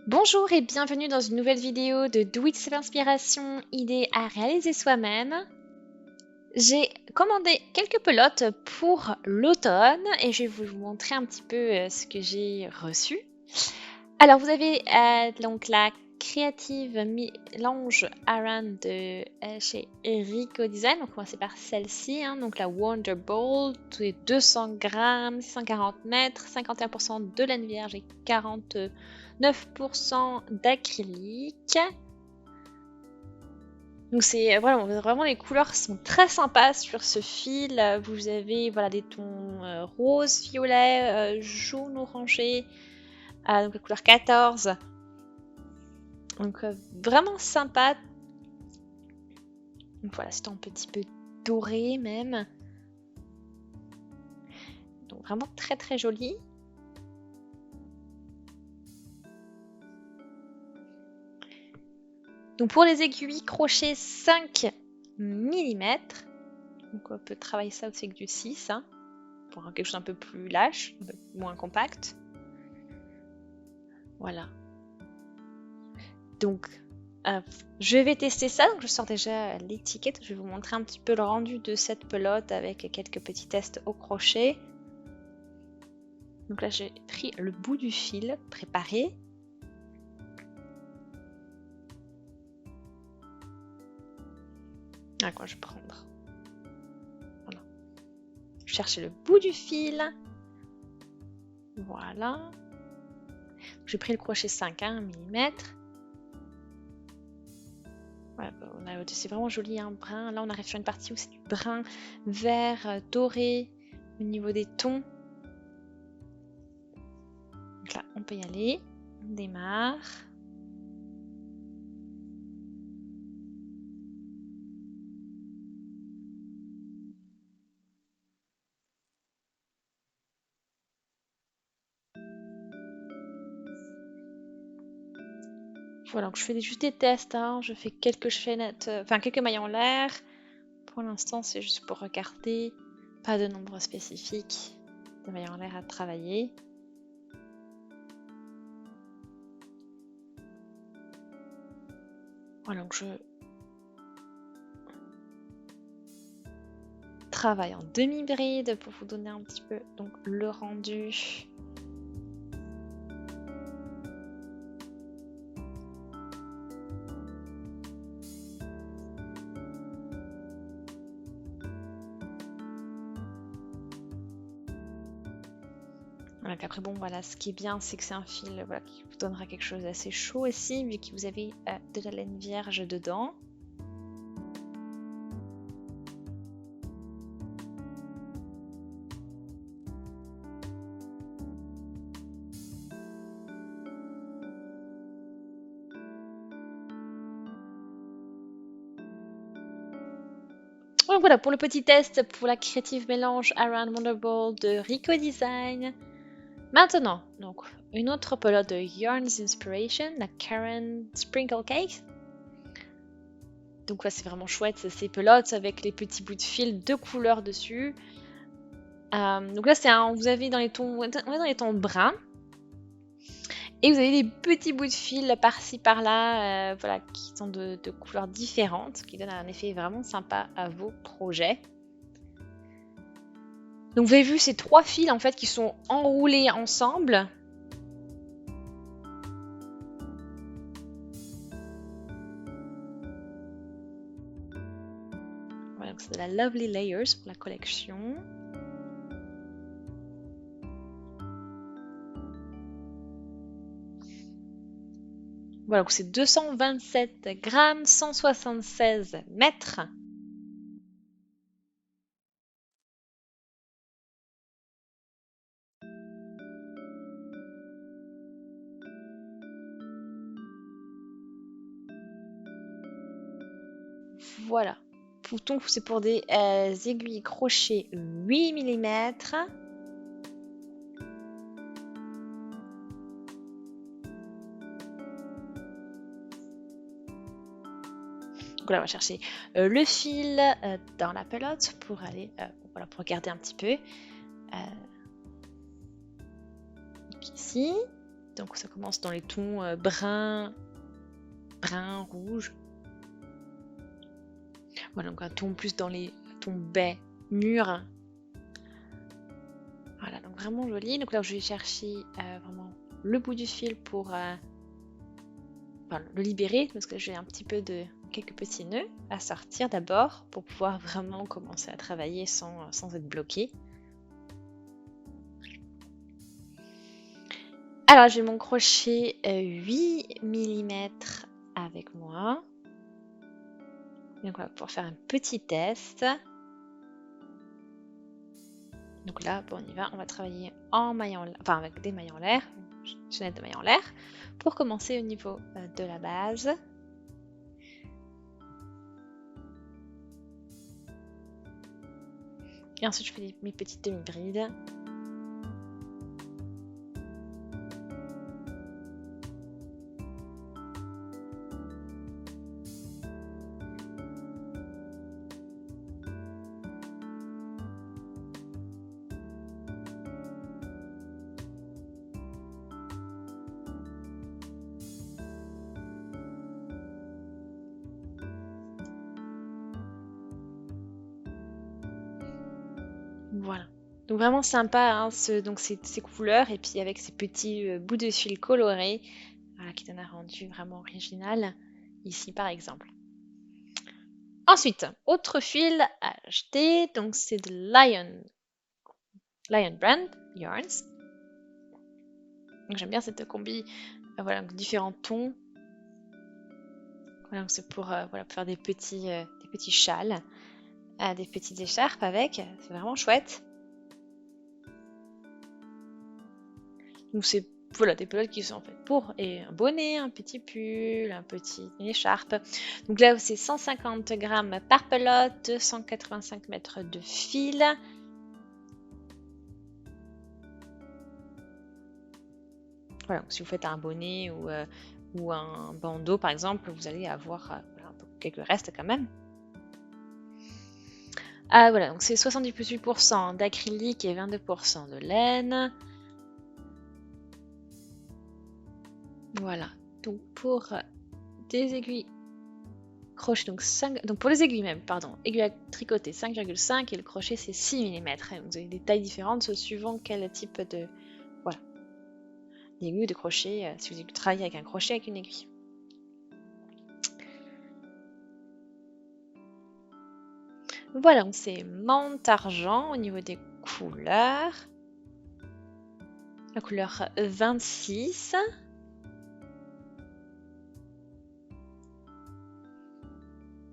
Bonjour et bienvenue dans une nouvelle vidéo de Do It Self Inspiration, idées à réaliser soi-même. J'ai commandé quelques pelotes pour l'automne et je vais vous montrer un petit peu ce que j'ai reçu. Alors vous avez donc la Creative Mélange Aran de chez Rico Design. Donc on va commencer par celle-ci, donc la Wonder Ball, tous les 200 grammes, 640 mètres, 51% de laine vierge et 49% d'acrylique. Donc c'est vraiment les couleurs sont très sympas sur ce fil. Vous avez des tons rose, violet, jaune, orangé. Donc la couleur 14. Donc vraiment sympa. Donc voilà, c'est un petit peu doré même. Donc vraiment très très joli. Donc pour les aiguilles, crochet 5 mm. Donc on peut travailler ça aussi avec du 6 pour avoir quelque chose un peu plus lâche, un peu moins compact. Voilà. Donc je vais tester ça, donc je sors déjà l'étiquette, je vais vous montrer un petit peu le rendu de cette pelote avec quelques petits tests au crochet. Donc là j'ai pris le bout du fil préparé. À quoi je vais prendre. Voilà. Je cherche le bout du fil. Voilà. J'ai pris le crochet 5 mm. Voilà, c'est vraiment joli, brun. Là, on arrive sur une partie où c'est du brun, vert, doré au niveau des tons. Donc là, on peut y aller. On démarre. Voilà, donc je fais juste des tests. Je fais quelques chaînettes, quelques mailles en l'air. Pour l'instant, c'est juste pour regarder. Pas de nombre spécifique. Des mailles en l'air à travailler. Voilà, donc je travaille en demi-bride pour vous donner un petit peu donc le rendu. Donc après bon voilà, ce qui est bien c'est que c'est un fil qui vous donnera quelque chose d'assez chaud aussi vu que vous avez de la laine vierge dedans. Donc voilà pour le petit test pour la Creative Mélange Aran Wonder Ball de Rico Design. Maintenant, donc une autre pelote de Yarns Inspiration, la Karen Sprinkle Cake. Donc là c'est vraiment chouette ces pelotes avec les petits bouts de fil de couleurs dessus. Donc là c'est vous avez dans les tons, bruns. Et vous avez des petits bouts de fil par-ci par-là, qui sont de couleurs différentes, qui donnent un effet vraiment sympa à vos projets. Donc vous avez vu ces 3 fils en fait qui sont enroulés ensemble. Voilà, donc c'est de la Lovely Layers pour la collection. Voilà, donc c'est 227 grammes, 176 mètres. Voilà. Bouton, c'est pour des aiguilles crochet 8 mm. Donc là, on va chercher le fil dans la pelote pour aller, pour regarder un petit peu. Donc ici. Donc ça commence dans les tons brun, rouge. Voilà, donc un ton plus dans les tons baies, mûrs. Voilà, donc vraiment joli. Donc là, je vais chercher vraiment le bout du fil pour le libérer, parce que j'ai un petit peu de quelques petits nœuds à sortir d'abord pour pouvoir vraiment commencer à travailler sans être bloqué. Alors j'ai mon crochet 8 mm avec moi. Donc on va pouvoir faire un petit test. Donc là, bon, on y va, on va travailler en mailles enfin avec des mailles en l'air, chaînette de mailles en l'air, pour commencer au niveau de la base. Et ensuite je fais mes petites demi-brides. Voilà. Donc vraiment sympa, hein, donc ces couleurs et puis avec ces petits bouts de fil colorés, voilà, qui donnent un rendu vraiment original, ici par exemple. Ensuite, autre fil à acheter, donc c'est de Lion Brand Yarns. Donc j'aime bien cette combi, voilà, donc différents tons. Voilà, donc c'est pour voilà, faire des petits châles, des petites écharpes avec, c'est vraiment chouette. Donc c'est voilà, des pelotes qui sont faites pour un bonnet, un petit pull, une écharpe. Donc là c'est 150 grammes par pelote, 285 mètres de fil. Voilà, donc si vous faites un bonnet ou un bandeau par exemple, vous allez avoir quelques restes quand même. Voilà, donc c'est 78% d'acrylique et 22% de laine. Voilà, donc pour des aiguilles crochet, donc pour les aiguilles même, pardon, aiguille à tricoter 5,5 et le crochet c'est 6 mm. Vous avez des tailles différentes suivant quel type de d'aiguille de crochet, si vous travaillez avec un crochet avec une aiguille. Voilà, donc c'est menthe argent au niveau des couleurs. La couleur 26.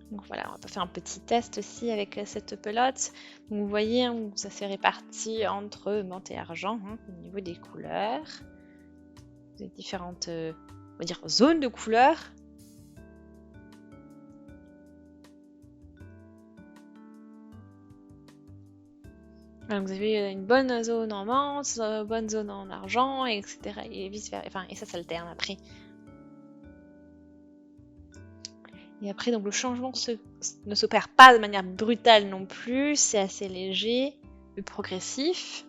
Donc voilà, on va faire un petit test aussi avec cette pelote. Donc vous voyez, hein, ça s'est réparti entre menthe et argent au niveau des couleurs. Vous avez différentes on va dire, zones de couleurs. Donc vous avez une bonne zone en menthe, une bonne zone en argent, etc. Et vice-versa. Enfin, et ça s'alterne après. Et après, donc le changement ne s'opère pas de manière brutale non plus, c'est assez léger, mais progressif.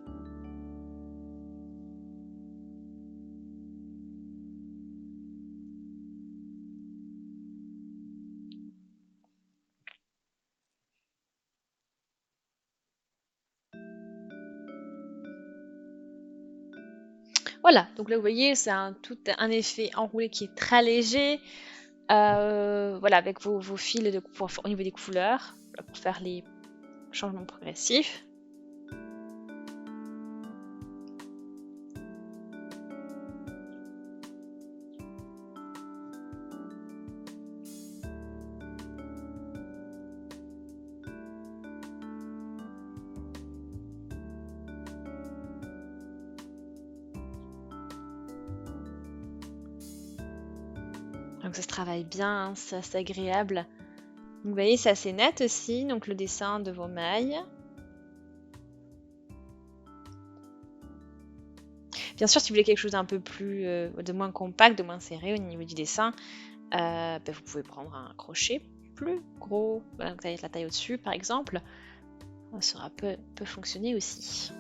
Voilà, donc là vous voyez, c'est tout un effet enroulé qui est très léger. Voilà, avec vos fils au niveau des couleurs, pour faire les changements progressifs. Donc ça se travaille bien, hein, c'est assez agréable. Donc vous voyez, c'est assez net aussi, donc le dessin de vos mailles. Bien sûr, si vous voulez quelque chose d'un peu plus, de moins compact, de moins serré au niveau du dessin, vous pouvez prendre un crochet plus gros, voilà, donc la taille au-dessus par exemple, ça peut fonctionner aussi.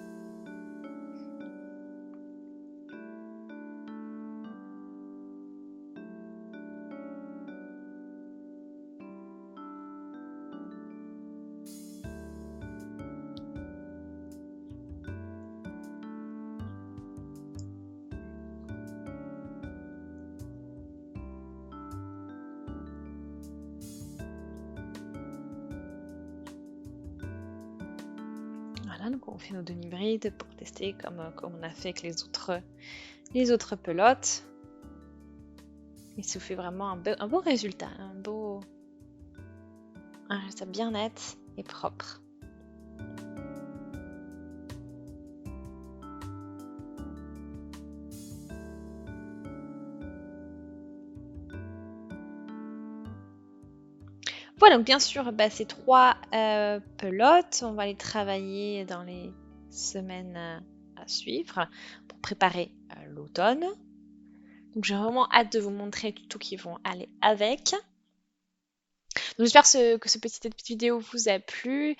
Voilà, donc on fait nos demi-brides pour tester comme on a fait avec les autres pelotes. Et ça fait vraiment un beau résultat, un résultat bien net et propre. Voilà, donc bien sûr, ces 3 pelotes, on va les travailler dans les semaines à suivre pour préparer l'automne. Donc j'ai vraiment hâte de vous montrer les tutos qui vont aller avec. Donc j'espère que cette petite vidéo vous a plu.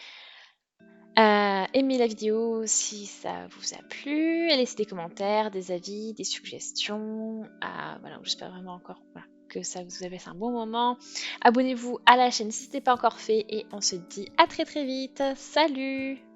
Aimez la vidéo si ça vous a plu. Et laissez des commentaires, des avis, des suggestions. Voilà, j'espère vraiment encore que ça vous a fait un bon moment. Abonnez-vous à la chaîne si ce n'est pas encore fait. Et on se dit à très très vite. Salut!